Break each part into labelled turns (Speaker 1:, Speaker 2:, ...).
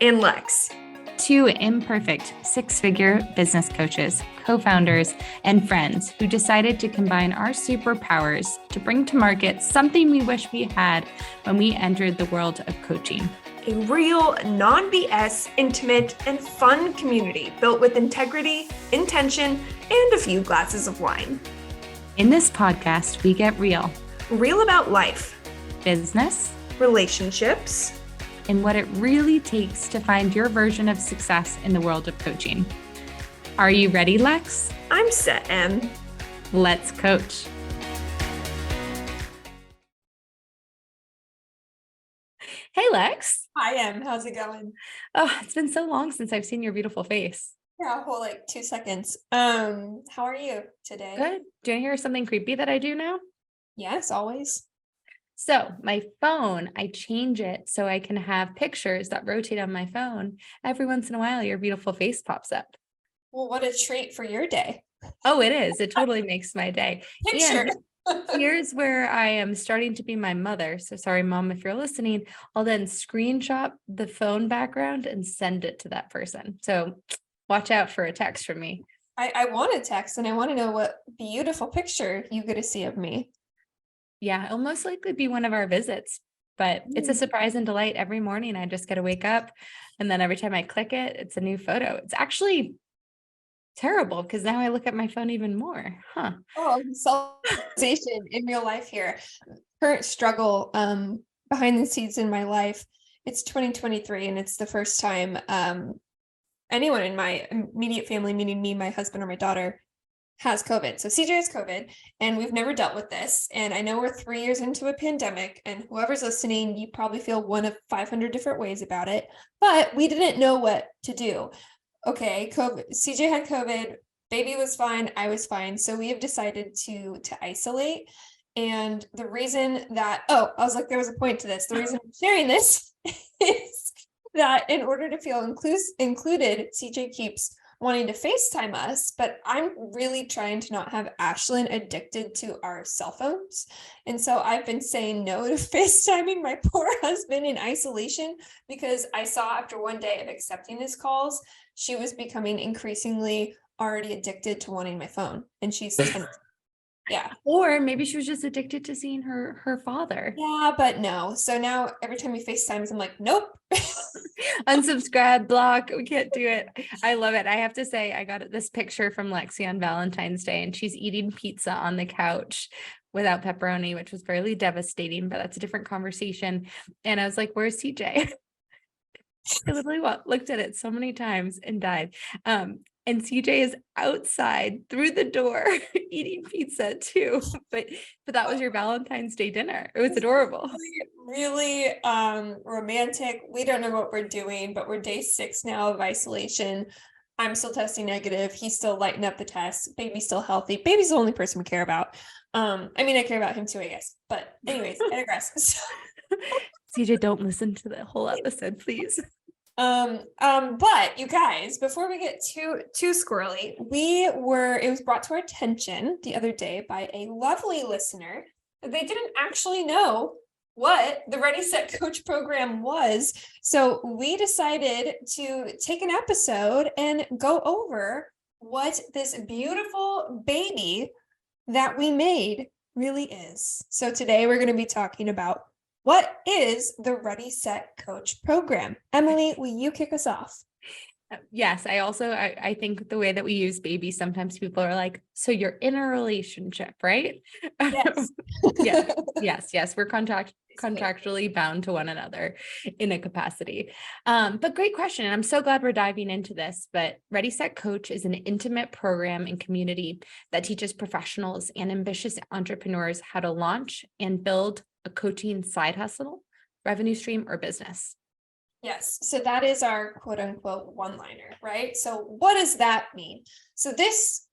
Speaker 1: and Lex.
Speaker 2: Two imperfect six-figure business coaches, co-founders, and friends who decided to combine our superpowers to bring to market something we wish we had when we entered the world of coaching.
Speaker 1: A real, non-BS, intimate, and fun community built with integrity, intention, and a few glasses of wine.
Speaker 2: In this podcast, we get real.
Speaker 1: Real about life,
Speaker 2: business,
Speaker 1: relationships,
Speaker 2: and what it really takes to find your version of success in the world of coaching. Are you ready, Lex?
Speaker 1: I'm set, Em.
Speaker 2: Let's coach. Hey, Lex.
Speaker 1: Hi, Em. How's it going?
Speaker 2: Oh, it's been so long since I've seen your beautiful face.
Speaker 1: Yeah, a whole 2 seconds. How are you today?
Speaker 2: Good. Do you want to hear something creepy that I do now?
Speaker 1: Yes, always.
Speaker 2: So my phone, I change it so I can have pictures that rotate on my phone. Every once in a while, your beautiful face pops up.
Speaker 1: Well, what a treat for your day.
Speaker 2: Oh, it is. It totally makes my day.
Speaker 1: Picture.
Speaker 2: And here's where I am starting to be my mother. So sorry, Mom, if you're listening, I'll then screenshot the phone background and send it to that person. So watch out for a text from me.
Speaker 1: I want a text and I want to know what beautiful picture you get to see of me.
Speaker 2: Yeah, it'll most likely be one of our visits, but it's a surprise and delight every morning. I just get to wake up and then every time I click it, it's a new photo. It's actually terrible because now I look at my phone even more.
Speaker 1: Oh, self-realization in real life here. Current struggle behind the scenes in my life. It's 2023 and it's the first time anyone in my immediate family, meaning me, my husband, or my daughter, has COVID. So CJ has COVID and we've never dealt with this. And I know we're 3 years into a pandemic and whoever's listening, you probably feel one of 500 different ways about it, but we didn't know what to do. Okay, CJ had COVID, baby was fine, I was fine. So we have decided to isolate. And the reason that, I was like, there was a point to this. The reason I'm sharing this is that in order to feel included, CJ keeps wanting to FaceTime us, but I'm really trying to not have Ashlyn addicted to our cell phones. And so I've been saying no to FaceTiming my poor husband in isolation because I saw after one day of accepting his calls, she was becoming increasingly already addicted to wanting my phone. And she's 10. Yeah.
Speaker 2: Or maybe she was just addicted to seeing her father.
Speaker 1: Yeah, but no. So now every time we FaceTime, I'm like, nope.
Speaker 2: Unsubscribe, block. We can't do it. I love it. I have to say, I got this picture from Lexie on Valentine's Day, and she's eating pizza on the couch without pepperoni, which was fairly devastating, but that's a different conversation. And I was like, where's CJ? I literally looked at it so many times and died. And CJ is outside through the door eating pizza too. But that was your Valentine's Day dinner. It was adorable.
Speaker 1: Really romantic. We don't know what we're doing, but we're day 6 now of isolation. I'm still testing negative. He's still lighting up the test. Baby's still healthy. Baby's the only person we care about. I care about him too, I guess. But anyways, I digress.
Speaker 2: CJ, don't listen to the whole episode, please.
Speaker 1: But you guys, before we get too squirrely, it was brought to our attention the other day by a lovely listener that they didn't actually know what the Ready Set Coach program was. So we decided to take an episode and go over what this beautiful baby that we made really is. So today we're going to be talking about what is the Ready Set Coach program? Emily, will you kick us off?
Speaker 2: Yes, I think the way that we use baby, sometimes people are like, so you're in a relationship, right?
Speaker 1: Yes.
Speaker 2: yes. We're contractually bound to one another in a capacity. But great question. And I'm so glad we're diving into this. But Ready Set Coach is an intimate program and community that teaches professionals and ambitious entrepreneurs how to launch and build a coaching side hustle, revenue stream, or business.
Speaker 1: Yes. So that is our quote unquote one-liner, right? So what does that mean? So this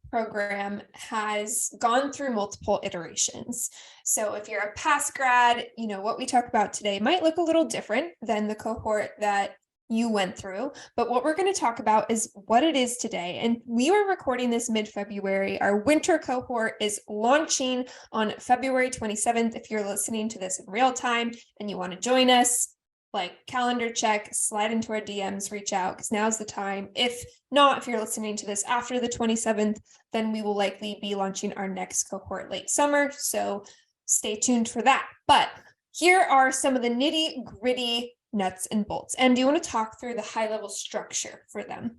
Speaker 1: program has gone through multiple iterations. So if you're a past grad, what we talk about today might look a little different than the cohort that you went through, but what we're going to talk about is what it is today. And we were recording this mid-February. Our winter cohort is launching on February 27th. If you're listening to this in real time and you want to join us, like calendar check, slide into our DMs, reach out, because now's the time. If not, if you're listening to this after the 27th, then we will likely be launching our next cohort late summer. So stay tuned for that. But here are some of the nitty gritty nuts and bolts. And do you want to talk through the high level structure for them?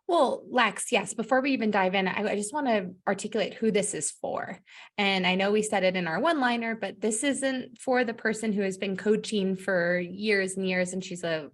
Speaker 2: Well, Lex, yes, before we even dive in, I just want to articulate who this is for. And I know we said it in our one-liner, but this isn't for the person who has been coaching for years and years and she's a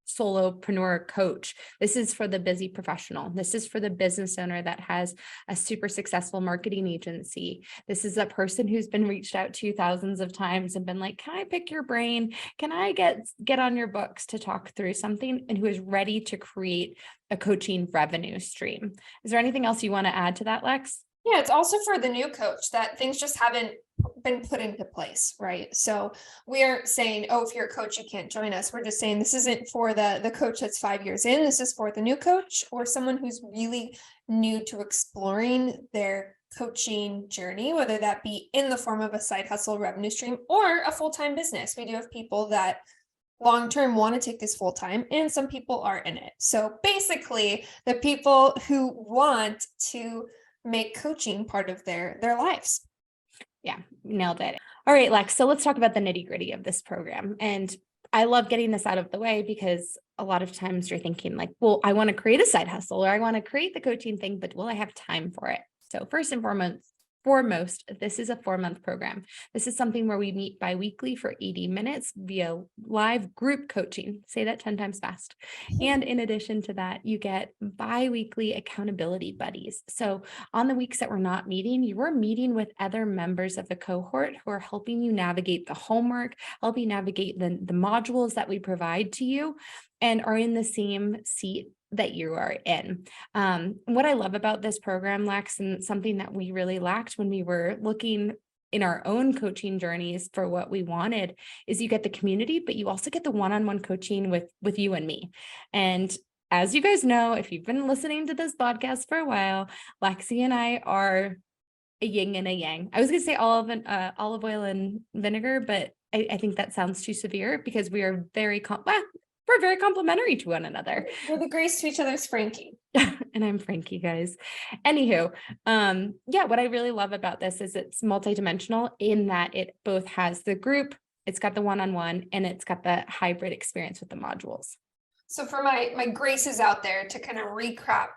Speaker 2: solopreneur coach. This is for the busy professional. This is for the business owner that has a super successful marketing agency. This is a person who's been reached out to thousands of times and been like, can I pick your brain? Can I get on your books to talk through something, and who is ready to create a coaching revenue stream. Is there anything else you want to add to that, Lex?
Speaker 1: Yeah, it's also for the new coach that things just haven't been put into place, right? So we aren't saying, oh, if you're a coach, you can't join us. We're just saying this isn't for the coach that's 5 years in. This is for the new coach or someone who's really new to exploring their coaching journey, whether that be in the form of a side hustle revenue stream or a full-time business. We do have people that long-term want to take this full-time, and some people are in it. So basically the people who want to make coaching part of their lives.
Speaker 2: Yeah, nailed it. All right, Lex. So let's talk about the nitty-gritty of this program. And I love getting this out of the way because a lot of times you're thinking like, well, I want to create a side hustle or I want to create the coaching thing, but will I have time for it? So first and foremost, this is a 4-month program. This is something where we meet bi-weekly for 80 minutes via live group coaching. Say that 10 times fast. And in addition to that, you get bi-weekly accountability buddies. So on the weeks that we're not meeting, you are meeting with other members of the cohort who are helping you navigate the homework, helping you navigate the modules that we provide to you, and are in the same seat that you are in. What I love about this program, Lex, and something that we really lacked when we were looking in our own coaching journeys for what we wanted, is you get the community, but you also get the one-on-one coaching with you and me. And as you guys know, if you've been listening to this podcast for a while, Lexie and I are a yin and a yang. I was going to say olive oil and vinegar, but I think that sounds too severe because we are we're very complimentary to one another.
Speaker 1: We're the grace to each other's Frankie.
Speaker 2: And I'm Frankie, guys. Anywho, what I really love about this is it's multidimensional in that it both has the group, it's got the one-on-one, and it's got the hybrid experience with the modules.
Speaker 1: So for my graces out there to kind of recap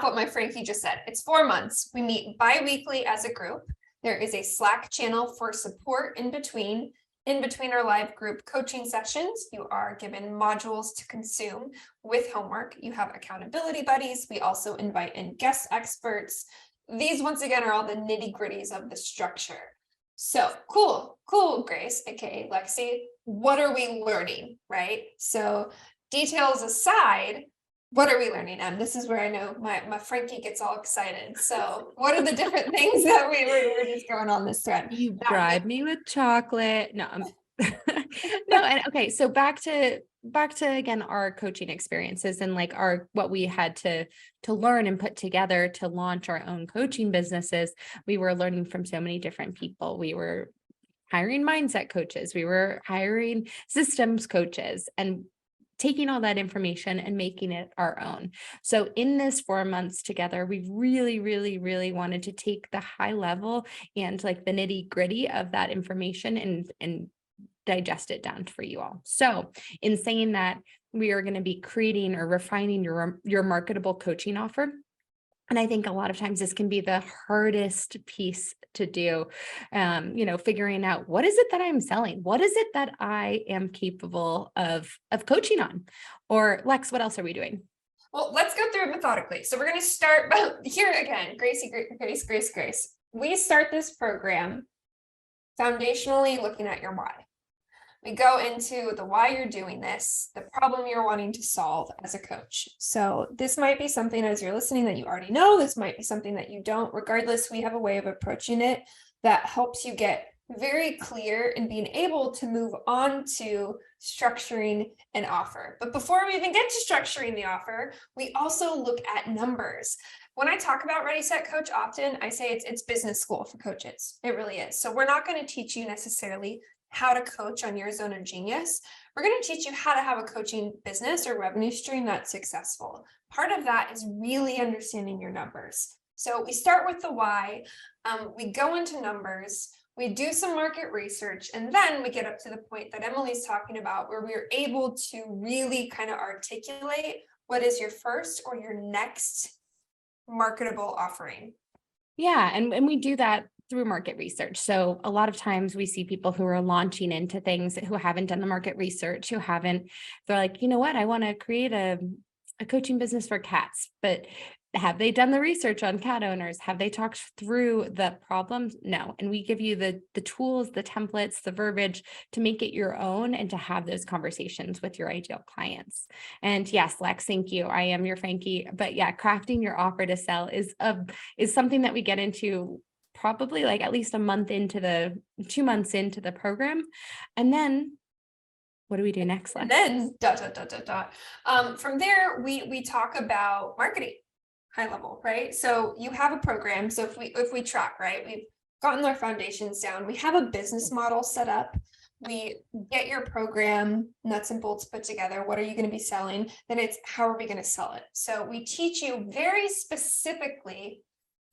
Speaker 1: what my Frankie just said. It's 4 months. We meet bi-weekly as a group. There is a Slack channel for support in between our live group coaching sessions. You are given modules to consume with homework. You have accountability buddies. We also invite in guest experts. These, once again, are all the nitty gritties of the structure. So cool, Grace, aka Lexie. What are we learning, right? So details aside, what are we learning? And this is where I know my Frankie gets all excited. So what are the different things that we're just going on this thread?
Speaker 2: You bribe me with chocolate. No, no. And okay. So back to again, our coaching experiences and like what we had to learn and put together to launch our own coaching businesses. We were learning from so many different people. We were hiring mindset coaches. We were hiring systems coaches, and taking all that information and making it our own. So in this 4 months together, we really, really, really wanted to take the high level and like the nitty gritty of that information and digest it down for you all. So in saying that, we are going to be creating or refining your marketable coaching offer. And I think a lot of times this can be the hardest piece to do, figuring out what is it that I'm selling? What is it that I am capable of coaching on? Or Lex, what else are we doing?
Speaker 1: Well, let's go through it methodically. So we're going to start here again, Grace. We start this program foundationally looking at your why. We go into the why you're doing this, the problem you're wanting to solve as a coach. So this might be something as you're listening that you already know. This might be something that you don't. Regardless, we have a way of approaching it that helps you get very clear and being able to move on to structuring an offer. But before we even get to structuring the offer, we also look at numbers. When I talk about Ready, Set, Coach, often I say it's business school for coaches. It really is. So we're not going to teach you necessarily how to coach on your zone of genius. We're going to teach you how to have a coaching business or revenue stream that's successful. Part of that is really understanding your numbers. So we start with the why, we go into numbers, we do some market research, and then we get up to the point that Emily's talking about where we're able to really kind of articulate what is your first or your next marketable offering.
Speaker 2: Yeah. And we do that through market research. So a lot of times we see people who are launching into things who haven't done the market research, they're like, you know what, I want to create a coaching business for cats, but have they done the research on cat owners? Have they talked through the problems? No. And we give you the tools, the templates, the verbiage to make it your own and to have those conversations with your ideal clients. And yes, Lex, thank you. I am your Frankie. But yeah, crafting your offer to sell is something that we get into probably like at least 2 months into the program. And then what do we do next, Lex?
Speaker 1: And then from there, we talk about marketing, high level, right? So you have a program. So if we track, right, we've gotten our foundations down, we have a business model set up, we get your program nuts and bolts put together. What are you going to be selling? Then it's how are we going to sell it? So we teach you very specifically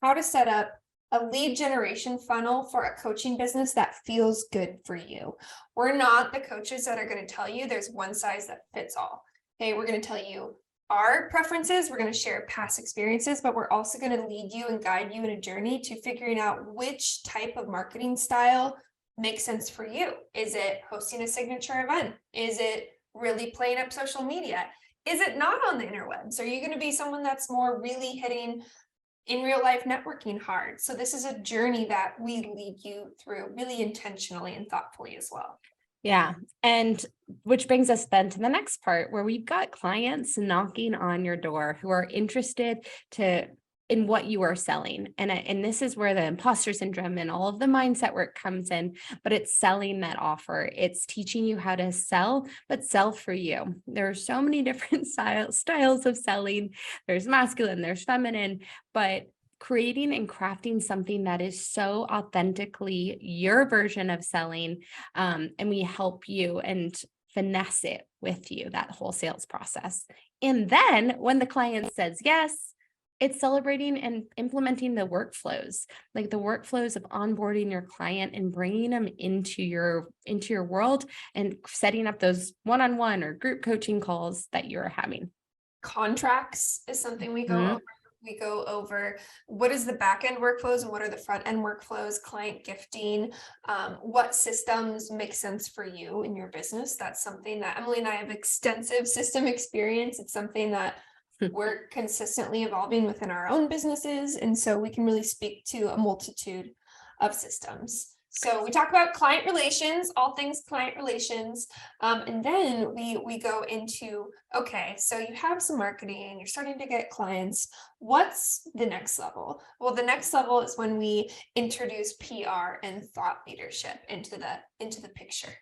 Speaker 1: how to set up a lead generation funnel for a coaching business that feels good for you. We're not the coaches that are going to tell you there's one size that fits all. Okay, we're going to tell you our preferences, we're going to share past experiences, but we're also going to lead you and guide you in a journey to figuring out which type of marketing style makes sense for you. Is it hosting a signature event? Is it really playing up social media? Is it not on the interwebs? Are you going to be someone that's more really hitting in real life networking hard? So this is a journey that we lead you through really intentionally and thoughtfully as well.
Speaker 2: Yeah. And which brings us then to the next part where we've got clients knocking on your door who are interested in what you are selling. And this is where the imposter syndrome and all of the mindset work comes in, but it's selling that offer. It's teaching you how to sell, but sell for you. There are so many different styles of selling. There's masculine, there's feminine, but creating and crafting something that is so authentically your version of selling. And we help you and finesse it with you, that whole sales process. And then when the client says yes, it's celebrating and implementing the workflows, like the workflows of onboarding your client and bringing them into your world and setting up those one-on-one or group coaching calls that you're having.
Speaker 1: Contracts is something we go over. We go over what is the back end workflows and what are the front end workflows, client gifting, what systems make sense for you in your business. That's something that Emily and I have extensive system experience. It's something that we're consistently evolving within our own businesses. And so we can really speak to a multitude of systems. So we talk about client relations, all things client relations. And then we go into, okay, so you have some marketing, you're starting to get clients. What's the next level? Well, the next level is when we introduce PR and thought leadership into the picture.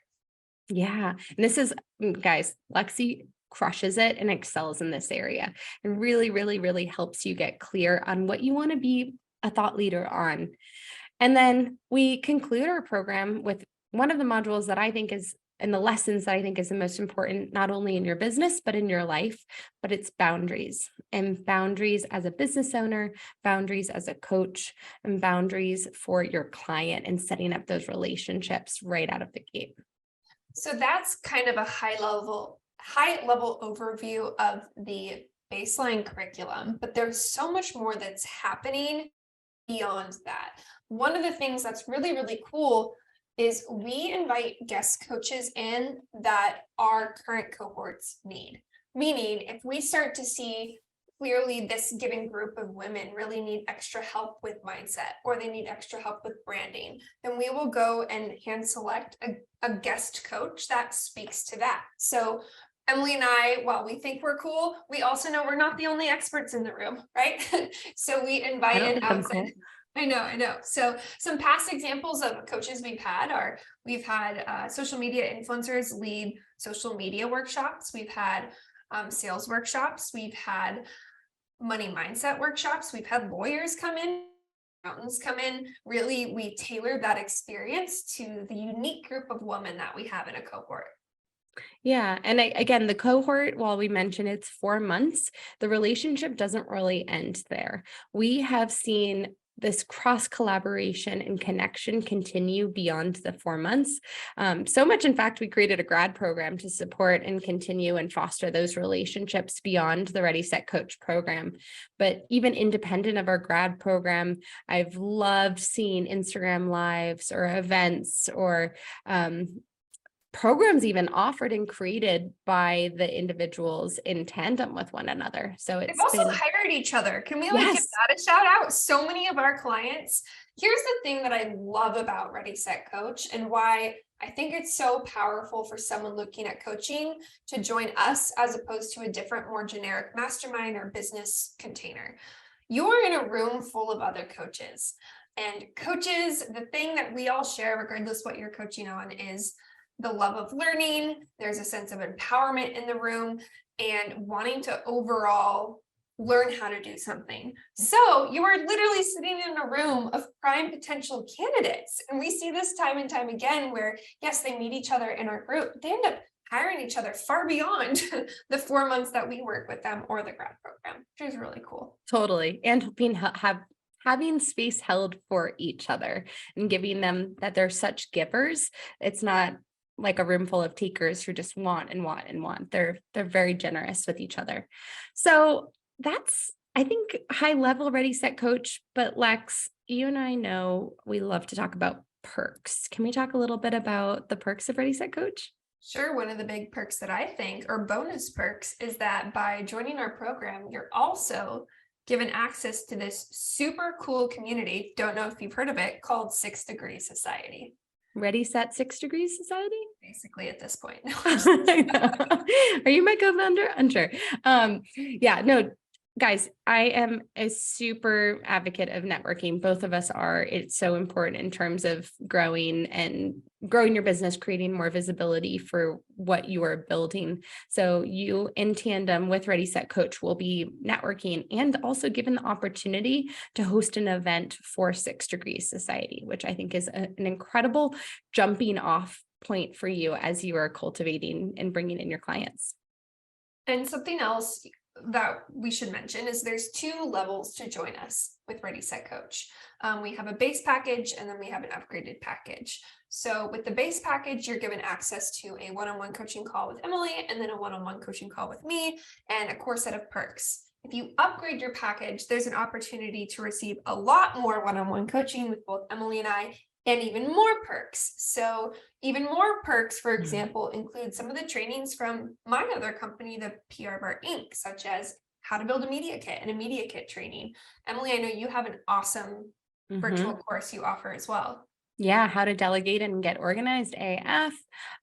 Speaker 2: Yeah. And this is, guys, Lexie crushes it and excels in this area and really, really, really helps you get clear on what you want to be a thought leader on. And then we conclude our program with one of the modules that I think is, and the lessons that I think is the most important, not only in your business, but in your life, but it's boundaries, and boundaries as a business owner, boundaries as a coach, and boundaries for your client, and setting up those relationships right out of the gate.
Speaker 1: So that's kind of a high level overview of the baseline curriculum, but there's so much more that's happening beyond that. One of the things that's really, really cool is we invite guest coaches in that our current cohorts need. Meaning, if we start to see clearly this given group of women really need extra help with mindset, or they need extra help with branding, then we will go and hand select a guest coach that speaks to that. So Emily and I, while we think we're cool, we also know we're not the only experts in the room, right? So we invite in outside. Cool. I know. So some past examples of coaches we've had social media influencers lead social media workshops. We've had sales workshops. We've had money mindset workshops. We've had lawyers come in mountains come in, really we tailor that experience to the unique group of women that we have in a cohort.
Speaker 2: Yeah. And again, the cohort, while we mentioned it's 4 months, the relationship doesn't really end there. We have seen this cross collaboration and connection continue beyond the 4 months. So much, in fact, we created a grad program to support and continue and foster those relationships beyond the Ready Set Coach program. But even independent of our grad program, I've loved seeing Instagram lives or events or programs even offered and created by the individuals in tandem with one another. So
Speaker 1: They've
Speaker 2: it's
Speaker 1: also
Speaker 2: been,
Speaker 1: hired each other. Can we give
Speaker 2: yes,
Speaker 1: that a shout out? So many of our clients, here's the thing that I love about Ready Set Coach and why I think it's so powerful for someone looking at coaching to join us as opposed to a different, more generic mastermind or business container. You're in a room full of other coaches, and coaches, the thing that we all share, regardless what you're coaching on, is the love of learning. There's a sense of empowerment in the room and wanting to overall learn how to do something. So you are literally sitting in a room of prime potential candidates. And we see this time and time again where, yes, they meet each other in our group. They end up hiring each other far beyond the 4 months that we work with them or the grad program, which is really cool.
Speaker 2: totally. And having space held for each other and giving them that they're such givers. It's not like a room full of takers who just want and want and want. They're very generous with each other. So that's, I think, high level Ready Set Coach. But Lex, you and I know we love to talk about perks. Can we talk a little bit about the perks of Ready Set Coach?
Speaker 1: Sure. One of the big perks that I think, or bonus perks, is that by joining our program, you're also given access to this super cool community. Don't know if you've heard of it, called 6 Degree Society.
Speaker 2: Ready, Set, 6 Degrees Society?
Speaker 1: Basically at this point.
Speaker 2: Are you my co-founder? Unsure. Yeah, no, guys, I am a super advocate of networking. Both of us are. It's so important in terms of growing your business, creating more visibility for what you are building. So you, in tandem with Ready Set Coach, will be networking and also given the opportunity to host an event for 6 Degrees Society, which I think is an incredible jumping off point for you as you are cultivating and bringing in your clients.
Speaker 1: And something else that we should mention is there's 2 levels to join us with Ready Set Coach. We have a base package and then we have an upgraded package. So with the base package, you're given access to a one-on-one coaching call with Emily and then a one-on-one coaching call with me and a core set of perks. If you upgrade your package, there's an opportunity to receive a lot more one-on-one coaching with both Emily and I, and even more perks. So even more perks, for example, include some of the trainings from my other company, the THEPRBAR Inc., such as how to build a media kit and a media kit training. Emily, I know you have an awesome virtual course you offer as well.
Speaker 2: Yeah, how to delegate and get organized AF.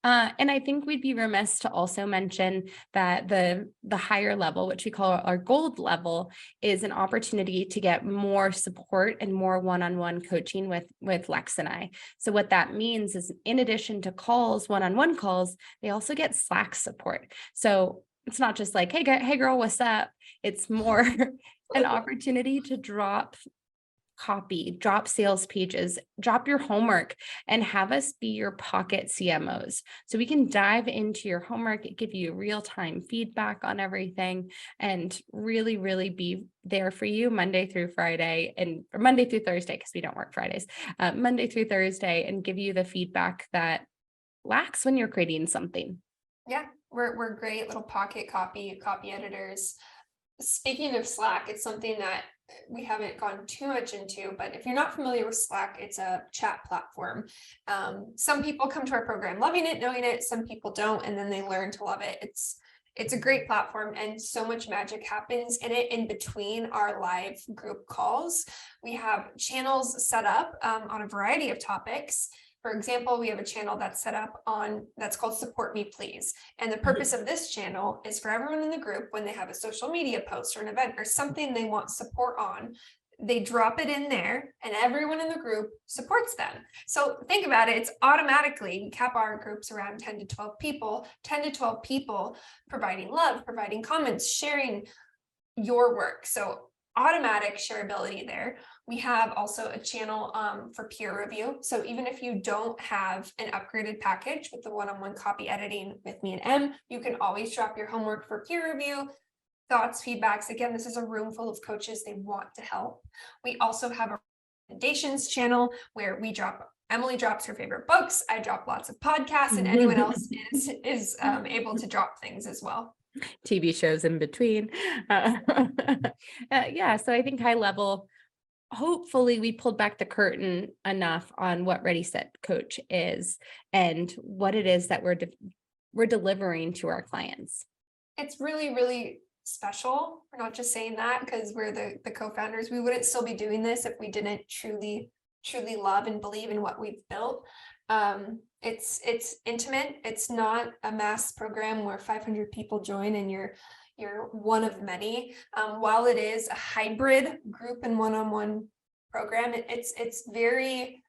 Speaker 2: And I think we'd be remiss to also mention that the higher level, which we call our gold level, is an opportunity to get more support and more one-on-one coaching with Lex and I. So what that means is, in addition to calls, one-on-one calls, they also get Slack support. So it's not just like, hey girl, what's up? It's more an opportunity to drop copy, drop sales pages, drop your homework, and have us be your pocket CMOs. So we can dive into your homework, give you real-time feedback on everything, and really, really be there for you Monday through Friday or Monday through Thursday, because we don't work Fridays, Monday through Thursday, and give you the feedback that lacks when you're creating something.
Speaker 1: Yeah, we're great little pocket copy editors. Speaking of Slack, it's something that we haven't gone too much into, but if you're not familiar with Slack, it's a chat platform. Some people come to our program loving it, knowing it, some people don't, and then they learn to love it. It's a great platform and so much magic happens in it in between our live group calls. We have channels set up on a variety of topics. For example, we have a channel that's set up that's called Support Me Please. And the purpose of this channel is for everyone in the group, when they have a social media post or an event or something they want support on, they drop it in there and everyone in the group supports them. So think about it, it's automatically, we cap our groups around 10 to 12 people providing love, providing comments, sharing your work. So automatic shareability there. We have also a channel for peer review. So even if you don't have an upgraded package with the one-on-one copy editing with me and Em, you can always drop your homework for peer review, thoughts, feedbacks. Again, this is a room full of coaches. They want to help. We also have a recommendations channel where Emily drops her favorite books. I drop lots of podcasts, and anyone else is able to drop things as well.
Speaker 2: TV shows in between. Yeah, so I think high level, hopefully we pulled back the curtain enough on what Ready Set Coach is and what it is that we're delivering to our clients.
Speaker 1: It's really, really special. We're not just saying that because we're the co-founders. We wouldn't still be doing this if we didn't truly love and believe in what we've built. It's intimate. It's not a mass program where 500 people join and you're one of many. While it is a hybrid group and one-on-one program, it's very,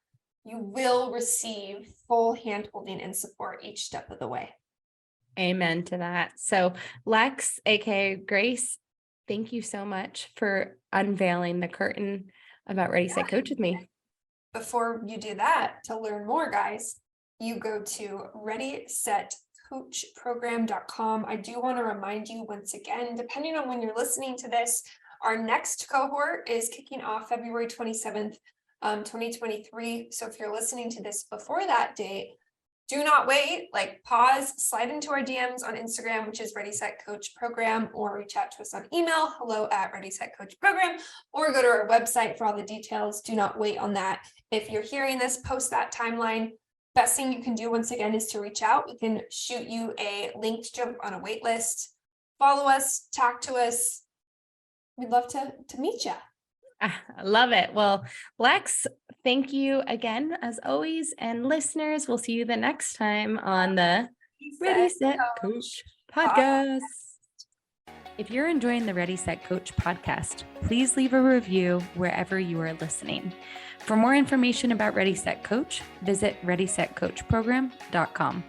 Speaker 1: you will receive full hand-holding and support each step of the way.
Speaker 2: Amen to that. So Lex, aka Grace, thank you so much for unveiling the curtain about Ready Set Coach with me.
Speaker 1: Before you do that, to learn more, guys, you go to readysetcoachprogram.com. I do want to remind you once again, depending on when you're listening to this, our next cohort is kicking off February 27th, 2023. So if you're listening to this before that date, do not wait, pause, slide into our DMs on Instagram, which is Ready Set Coach Program, or reach out to us on email, hello@readysetcoachprogram, or go to our website for all the details. Do not wait on that. If you're hearing this, post that timeline. Best thing you can do once again is to reach out. We can shoot you a link to jump on a wait list. Follow us, talk to us. We'd love to meet you.
Speaker 2: I love it. Well, Lex, thank you again, as always. And listeners, we'll see you the next time on the Ready Set Coach podcast. If you're enjoying the Ready Set Coach podcast, please leave a review wherever you are listening. For more information about Ready Set Coach, visit readysetcoachprogram.com.